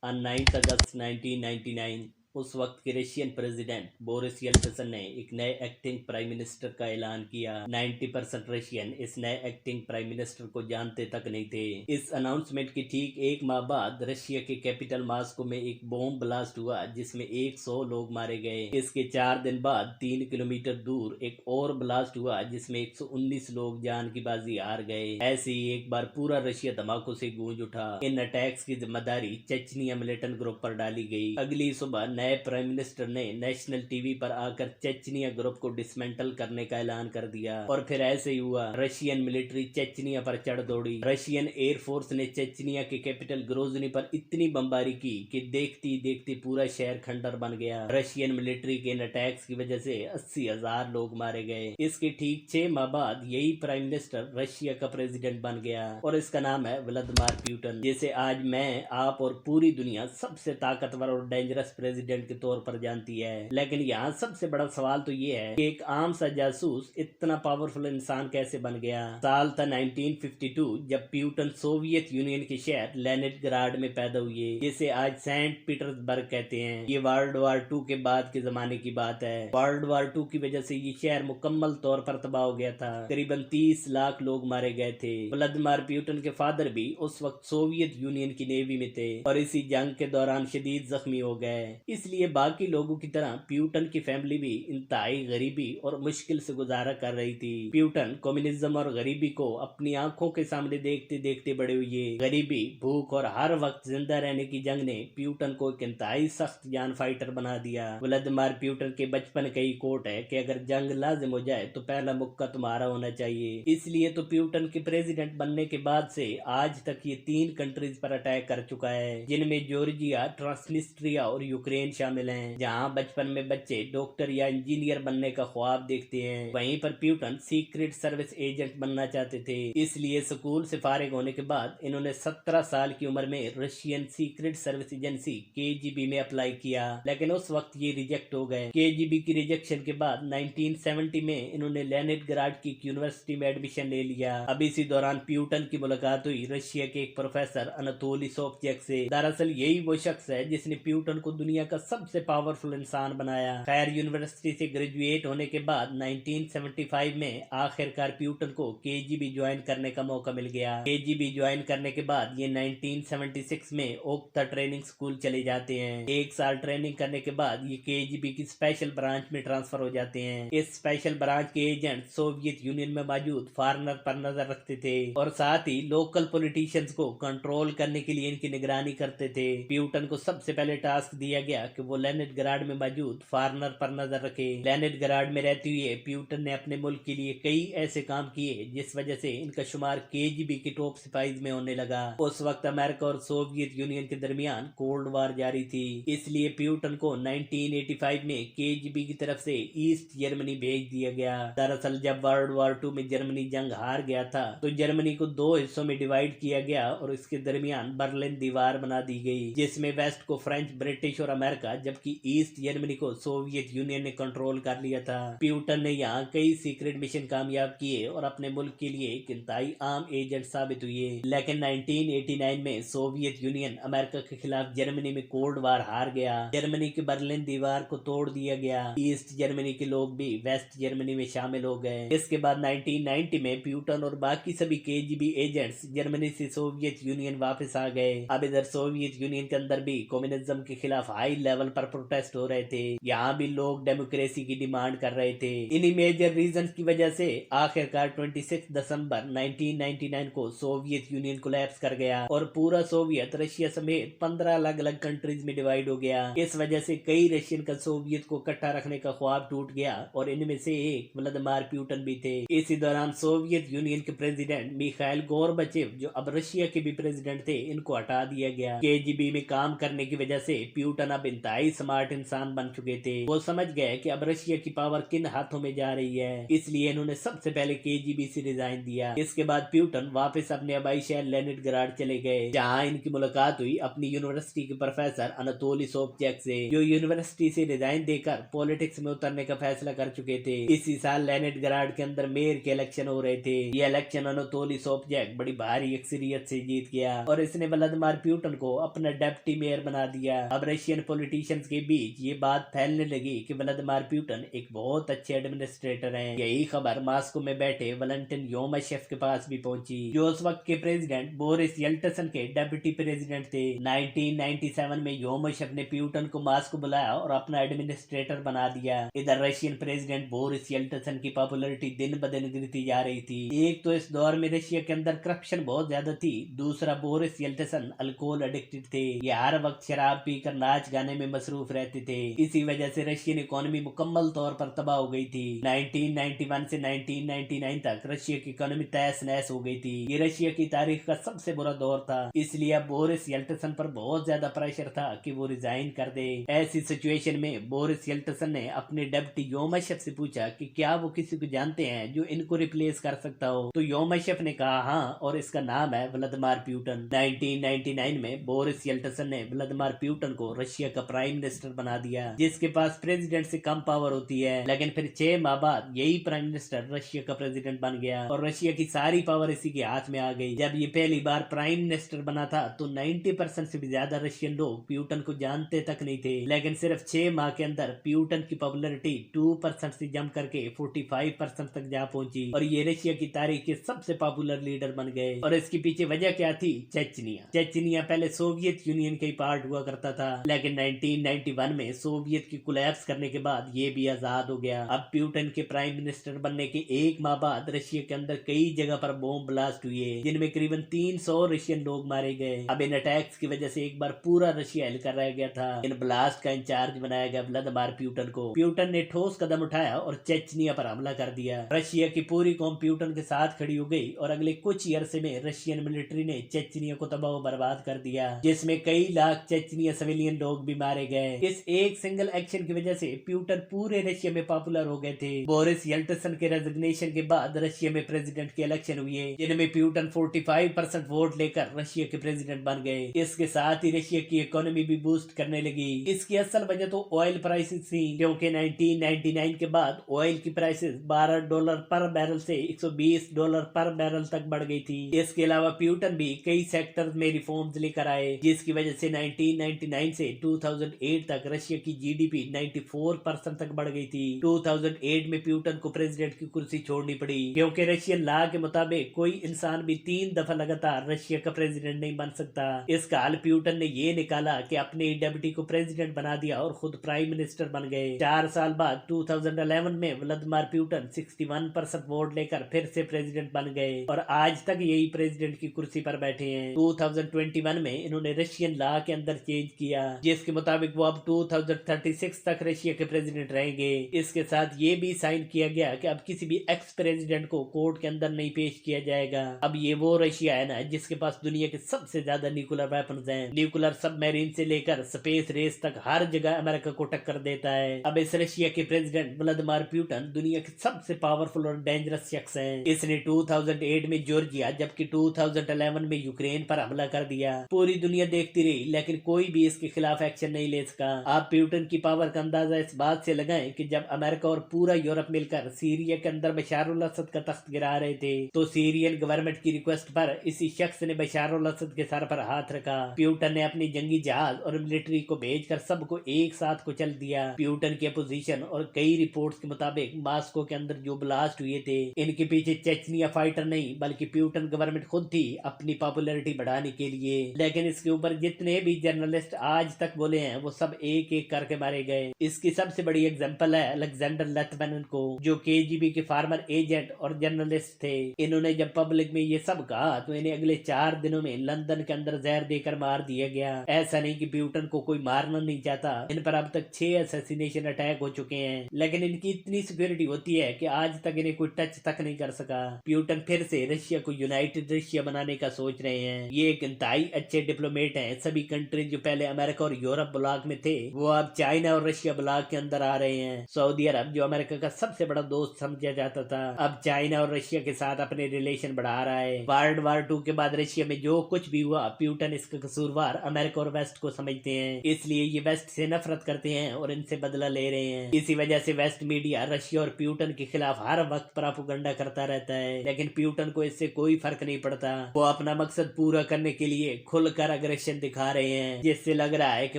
On 9 अगस्त 1999 उस वक्त के रशियन प्रेसिडेंट बोरिस येल्टसिन ने एक नए एक्टिंग प्राइम मिनिस्टर का ऐलान किया। 90% रशियन इस नए एक्टिंग प्राइम मिनिस्टर को जानते तक नहीं थे। इस अनाउंसमेंट के ठीक एक माह बाद रशिया के कैपिटल मॉस्को में एक बॉम्ब ब्लास्ट हुआ जिसमें 100 लोग मारे गए। इसके 4 दिन बाद 3 किलोमीटर दूर एक और ब्लास्ट हुआ जिसमें 119 लोग जान की बाजी हार गए। ऐसे ही एक बार पूरा रशिया धमाकों से गूंज उठा। इन अटैक्स की जिम्मेदारी चेचनिया मिलिटेंट ग्रुप पर डाली गई। अगली सुबह नए प्राइम मिनिस्टर ने नेशनल टीवी पर आकर चेचनिया ग्रुप को डिसमेंटल करने का ऐलान कर दिया और फिर ऐसे ही हुआ। रशियन मिलिट्री चेचनिया पर चढ़ दौड़ी। रशियन एयरफोर्स ने चेचनिया के कैपिटल ग्रोजनी पर इतनी बमबारी की कि देखती देखती पूरा शहर खंडर बन गया। रशियन मिलिट्री के इन अटैक्स की वजह से 80,000 लोग मारे गए। इसके ठीक 6 माह बाद यही प्राइम मिनिस्टर रशिया का प्रेसिडेंट बन गया और इसका नाम है व्लादिमीर पुतिन, जिसे आज मैं, आप और पूरी दुनिया सबसे ताकतवर और डेंजरस प्रेसिडेंट के तौर पर जानती है। लेकिन यहाँ सबसे बड़ा सवाल तो ये है कि एक आम सा जासूस इतना पावरफुल इंसान कैसे बन गया। साल था 1952 जब पुतिन सोवियत यूनियन के शहर लेनिनग्राड में पैदा हुए, जिसे आज सेंट पीटर्सबर्ग कहते हैं। ये वर्ल्ड वार 2 के बाद के जमाने की बात है। वर्ल्ड वार 2 की वजह से ये शहर मुकम्मल तौर पर तबाह हो गया था। करीबन 30 लाख लोग मारे गए थे। व्लादिमीर पुतिन के फादर भी उस वक्त सोवियत यूनियन की नेवी में थे और इसी जंग के दौरान शदीद जख्मी हो गए। इसलिए बाकी लोगों की तरह पुतिन की फैमिली भी इंतहाई गरीबी और मुश्किल से गुजारा कर रही थी। पुतिन कम्युनिज्म और गरीबी को अपनी आंखों के सामने देखते देखते बड़े हुए। गरीबी, भूख और हर वक्त जिंदा रहने की जंग ने पुतिन को एक इंतहाई सख्त जान फाइटर बना दिया। व्लादिमीर पुतिन के बचपन का ही कोट है कि अगर जंग लाजिम हो जाए तो पहला मुक्का तुम्हारा होना चाहिए। इसलिए तो पुतिन के प्रेसिडेंट बनने के बाद से आज तक ये 3 कंट्रीज पर अटैक कर चुका है, जिनमें जॉर्जिया, ट्रांसनिस्ट्रिया और यूक्रेन शामिल हैं। जहां बचपन में बच्चे डॉक्टर या इंजीनियर बनने का ख्वाब देखते हैं, वहीं पर पुतिन सीक्रेट सर्विस एजेंट बनना चाहते थे। इसलिए स्कूल से फारिग होने के बाद इन्होंने 17 साल की उम्र में Russian secret service agency KGB में अप्लाई किया, लेकिन उस वक्त ये रिजेक्ट हो गए। केजीबी की रिजेक्शन के बाद 1970 में इन्होंने लेनिनग्राड की यूनिवर्सिटी में एडमिशन ले लिया। अब इसी दौरान पुतिन की मुलाकात हुई रशिया के एक प्रोफेसर अनातोली सोवचेक से। दरअसल यही वो शख्स है जिसने पुतिन को दुनिया का सबसे पावरफुल इंसान बनाया। खैर, यूनिवर्सिटी से ग्रेजुएट होने के बाद 1975 में आखिरकार पुतिन को केजीबी ज्वाइन करने का मौका मिल गया। केजीबी ज्वाइन करने के बाद ये 1976 में ओक्ता ट्रेनिंग स्कूल चले जाते हैं। 1 साल ट्रेनिंग करने के बाद ये केजीबी की स्पेशल ब्रांच में ट्रांसफर हो जाते हैं। इस स्पेशल ब्रांच के एजेंट सोवियत यूनियन में मौजूद फॉरेनर पर नजर रखते थे और साथ ही लोकल पॉलिटिशियंस को कंट्रोल करने के लिए इनकी निगरानी करते थे। पुतिन को सबसे पहले टास्क दिया गया कि वो लेनिनग्राड में मौजूद फॉरेनर पर नजर रखे। लेनिनग्राड में रहते हुए पुतिन ने अपने मुल्क के लिए कई ऐसे काम किए जिस वजह से इनका शुमार केजीबी के टॉप सिपाहीज में होने लगा। उस वक्त अमेरिका और सोवियत यूनियन के दरमियान कोल्ड वार जारी थी, इसलिए पुतिन को 1985 में केजीबी की तरफ से ईस्ट जर्मनी भेज दिया गया। दरअसल जब वर्ल्ड वार 2 में जर्मनी जंग हार गया था तो जर्मनी को 2 हिस्सों में डिवाइड किया गया और इसके दरमियान बर्लिन दीवार बना दी गई, जिसमें वेस्ट को फ्रेंच, ब्रिटिश और अमेरिका, जबकि ईस्ट जर्मनी को सोवियत यूनियन ने कंट्रोल कर लिया था। पुतिन ने यहाँ कई सीक्रेट मिशन कामयाब किए और अपने मुल्क के लिए एक इंतहाई आम एजेंट साबित हुए। लेकिन 1989 में सोवियत यूनियन अमेरिका के खिलाफ जर्मनी में कोल्ड वार हार गया। जर्मनी की बर्लिन दीवार को तोड़ दिया गया। ईस्ट जर्मनी के लोग भी वेस्ट जर्मनी में शामिल हो गए। इसके बाद 1990 में पुतिन और बाकी सभी केजीबी एजेंट्स जर्मनी से सोवियत यूनियन वापस आ गए। अब इधर सोवियत यूनियन के अंदर भी कम्युनिज्म के खिलाफ हाई लेवल पर प्रोटेस्ट हो रहे थे। यहाँ भी लोग डेमोक्रेसी की डिमांड कर रहे थे। इन्हीं मेजर रीजन की वजह से आखिरकार 26 दिसंबर 1999 को सोवियत यूनियन कोलैप्स कर गया और पूरा सोवियत रशिया समेत 15 अलग अलग कंट्रीज में डिवाइड हो गया। इस वजह से कई रशियन का सोवियत को इकट्ठा रखने का ख्वाब टूट गया और इनमें से एक व्लादिमीर पुतिन भी थे। इसी दौरान सोवियत यूनियन के प्रेसिडेंट मिखाइल गोर्बाचेव, जो अब रशिया के भी प्रेसिडेंट थे, इनको हटा दिया गया। केजीबी में काम करने की वजह से पुतिन अब इंतहाई स्मार्ट इंसान बन चुके थे। वो समझ गए कि अब रशिया की पावर किन हाथों में जा रही है, इसलिए इन्होंने सबसे पहले केजीबी से रिजाइन दिया। इसके बाद प्यूटन वापस अपने आबाई शहर लेनिनग्राड चले गए, जहाँ इनकी मुलाकात हुई अपनी यूनिवर्सिटी के प्रोफेसर अनातोली सोबचैक से, जो यूनिवर्सिटी से रिजाइन देकर पॉलिटिक्स में उतरने का फैसला कर चुके थे। इसी साल लेनिनग्राड के अंदर मेयर के इलेक्शन हो रहे थे। ये इलेक्शन अनातोली सोबचैक बड़ी भारी अक्सरियत से जीत गया और इसने व्लादिमीर प्यूटन को अपना डेप्टी मेयर बना दिया। अब रशियन पॉलिटिशियंस के बीच ये बात फैलने लगी कि व्लादिमीर प्यूटन एक बहुत अच्छे एडमिनिस्ट्रेटर हैं। यही खबर मॉस्को में बैठे वैलेंटिन योमाशेव के पास भी पहुंची, जो उस वक्त के प्रेसिडेंट बोरिस येल्टसिन के डेप्यूटी प्रेसिडेंट थे। 1997 में योमाशेव ने प्यूटन को मॉस्को बुलाया और अपना एडमिनिस्ट्रेटर बना दिया। इधर रशियन प्रेसिडेंट बोरिस येल्टसिन की पॉपुलैरिटी दिन ब दिन गिरती जा रही थी। एक तो इस दौर में रशिया के अंदर करप्शन बहुत ज्यादा थी, दूसरा बोरिस येल्टसिन अल्कोहल एडिक्टेड थे। ये हर वक्त शराब पीकर नाच गाने में मसरूफ रहते थे। इसी वजह से रशियन इकोनॉमी मुकम्मल तौर पर तबाह हो गई थी। 1991 से 1999 तक रशिया की इकोनॉमी तहस नहस हो गई थी। ये रशिया की तारीख का सबसे बुरा दौर था, इसलिए अब बोरिस येल्टसिन पर बहुत ज्यादा प्रेशर था कि वो रिजाइन कर दे। ऐसी सिचुएशन में बोरिस येल्टसिन ने अपने डेप्टी योमाशेव से पूछा कि क्या वो किसी को जानते हैं जो इनको रिप्लेस कर सकता हो। तो योमाशेव ने कहा हाँ, और इसका नाम है व्लादिमीर प्यूटन। 1999 में बोरिस येल्टसिन ने व्लादिमीर प्यूटन को रशिया का प्राइम मिनिस्टर बना दिया, जिसके पास प्रेसिडेंट से कम पावर होती है। लेकिन फिर 6 माह बाद यही प्राइम मिनिस्टर रशिया का प्रेसिडेंट बन गया और रशिया की सारी पावर इसी के हाथ में आ गई। जब ये पहली बार प्राइम मिनिस्टर बना था तो 90% से भी ज्यादा रशियन लोग प्यूटन को जानते तक नहीं थे। लेकिन सिर्फ 6 माह के अंदर प्यूटन की पॉपुलैरिटी 2% से जम करके 45% तक जा पहुंची और ये रशिया की तारीख के सबसे पॉपुलर लीडर बन गए। और इसके पीछे वजह क्या थी? चेचनिया पहले सोवियत यूनियन का ही पार्ट हुआ करता था, लेकिन 1991 में सोवियत की कोलैप्स करने के बाद ये भी आजाद हो गया। अब प्यूटन के प्राइम मिनिस्टर बनने के 1 माह बाद रशिया के अंदर कई जगह पर बॉम्ब ब्लास्ट हुए, जिनमें करीबन 300 रशियन लोग मारे गए। अब इन अटैक्स की वजह से एक बार पूरा रशिया हिलकर रह गया था। इन ब्लास्ट का इंचार्ज बनाया गया व्लादिमीर प्यूटन को। प्यूटन ने ठोस कदम उठाया और चेचनिया पर हमला कर दिया। रशिया की पूरी कौम प्यूटन के साथ खड़ी हो गई और अगले कुछ अरसे में रशियन मिलिट्री ने चेचनिया को तबाह बर्बाद कर दिया, जिसमें कई लाख चेचनिया सिविलियन लोग भी मारे गए। इस एक सिंगल एक्शन की वजह से प्यूटन पूरे रशिया में पॉपुलर हो गए थे। बोरिस येल्टसिन के रेजिग्नेशन के बाद रशिया में प्रेसिडेंट के इलेक्शन हुए, जिनमें प्यूटन 45% वोट लेकर रशिया के प्रेसिडेंट बन गए। इसके साथ ही रशिया की इकोनॉमी भी बूस्ट करने लगी। इसकी असल वजह तो ऑयल प्राइसेस थी, क्योंकि 1999 के बाद ऑयल की प्राइसेस $12 पर बैरल से $120 पर बैरल तक बढ़ गई थी। इसके अलावा प्यूटन भी कई सेक्टर में रिफॉर्म्स लेकर आए, जिसकी वजह से 1999 से 2008 तक रशिया की जीडीपी 94% तक बढ़ गई थी। 2008 में प्यूटन को प्रेसिडेंट की कुर्सी छोड़नी पड़ी, क्योंकि रशियन लॉ के मुताबिक कोई इंसान भी 3 दफा लगातार रशिया का प्रेसिडेंट नहीं बन सकता। इसका हल प्यूटन ने ये निकाला कि अपने डेप्यूटी को प्रेसिडेंट बना दिया और खुद प्राइम मिनिस्टर बन गए। 4 साल बाद 2011 में व्लादिमीर प्यूटन 61% वोट लेकर फिर से प्रेसिडेंट बन गए और आज तक यही प्रेसिडेंट की कुर्सी पर बैठे हैं। 2021 में इन्होंने रशियन लॉ के अंदर चेंज किया, जिसके मुताबिक वो अब 2036 तक रशिया के प्रेसिडेंट रहेंगे। इसके साथ ये भी साइन किया गया कि अब किसी भी एक्स प्रेसिडेंट को कोर्ट के अंदर नहीं पेश किया जाएगा। अब ये वो रशिया है ना जिसके पास दुनिया के सबसे ज्यादा न्यूक्लियर वेपन्स हैं। न्यूक्लियर सबमरीन से लेकर स्पेस रेस तक हर जगह अमेरिका को टक्कर देता है। अब इस रशिया के प्रेसिडेंट व्लादिमीर प्यूटन दुनिया के सबसे पावरफुल और डेंजरस शख्स हैं। इसने 2008 में जॉर्जिया जबकि 2011 में यूक्रेन पर हमला कर दिया। पूरी दुनिया देखती रही, लेकिन कोई भी इसके खिलाफ एक्शन नहीं ले सका। आप प्यूटन की पावर का अंदाजा इस बात से लगाएं कि जब अमेरिका और पूरा यूरोप मिलकर सीरिया के अंदर बशार उल असद का तख्त गिरा रहे थे, तो सीरियन गवर्नमेंट की रिक्वेस्ट पर इसी शख्स ने बशार उल असद के सर पर हाथ रखा। प्यूटन ने अपनी जंगी जहाज और मिलिट्री को भेजकर सबको एक साथ कुचल दिया। प्यूटन की अपोजिशन और कई रिपोर्ट्स के मुताबिक मॉस्को के अंदर जो ब्लास्ट हुए थे, इनके पीछे चेचनिया फाइटर नहीं बल्कि प्यूटन गवर्नमेंट खुद थी, अपनी पॉपुलैरिटी बढ़ाने के लिए। लेकिन इसके ऊपर जितने भी जर्नलिस्ट आज तक बोले हैं वो सब एक एक करके मारे गए। इसकी सबसे बड़ी एग्जांपल है अलेक्जेंडर लिथवेनन को, जो केजीबी के फार्मर एजेंट और जर्नलिस्ट थे। इन्होंने जब पब्लिक में ये सब कहा तो इन्हें अगले 4 दिनों में लंदन के अंदर जहर देकर मार दिया गया। ऐसा नहीं कि प्यूटन को कोई मारना नहीं चाहता, इन पर अब तक 6 असैसिनेशन अटैक हो चुके हैं, लेकिन इनकी इतनी सिक्योरिटी होती है कि आज तक इन्हें कोई टच तक नहीं कर सका। प्यूटन फिर से रशिया को यूनाइटेड रशिया बनाने का सोच रहे हैं। ये एक इंतहाई अच्छे डिप्लोमेट हैं। सभी कंट्री जो पहले अमेरिका और यूरोप अरब ब्लॉक में थे वो अब चाइना और रशिया ब्लॉक के अंदर आ रहे हैं। सऊदी अरब जो अमेरिका का सबसे बड़ा दोस्त समझा जाता था, अब चाइना और रशिया के साथ अपने रिलेशन बढ़ा रहा है। वर्ल्ड वार 2 के बाद रशिया में जो कुछ भी हुआ, प्यूटन इसका कसूरवार अमेरिका और वेस्ट को समझते हैं, इसलिए ये वेस्ट से नफरत करते हैं और इनसे बदला ले रहे हैं। इसी वजह से वेस्ट मीडिया रशिया और प्यूटन के खिलाफ हर वक्त प्रोपेगेंडा करता रहता है, लेकिन प्यूटन को इससे कोई फर्क नहीं पड़ता। वो अपना मकसद पूरा करने के लिए खुलकर अग्रेशन दिखा रहे हैं, जिससे लग रहा है कि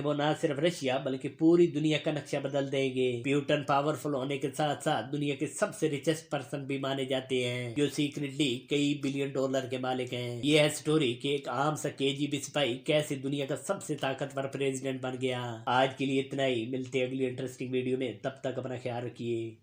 वो न सिर्फ रशिया बल्कि पूरी दुनिया का नक्शा बदल देंगे। प्यूटन पावरफुल होने के साथ साथ दुनिया के सबसे रिचेस्ट पर्सन भी माने जाते हैं, जो सीक्रेटली कई बिलियन डॉलर के मालिक हैं। ये है स्टोरी कि एक आम सा केजीबी सिपाही कैसे दुनिया का सबसे ताकतवर प्रेसिडेंट बन गया। आज के लिए इतना ही, मिलते हैं अगली इंटरेस्टिंग वीडियो में, तब तक अपना ख्याल रखिए।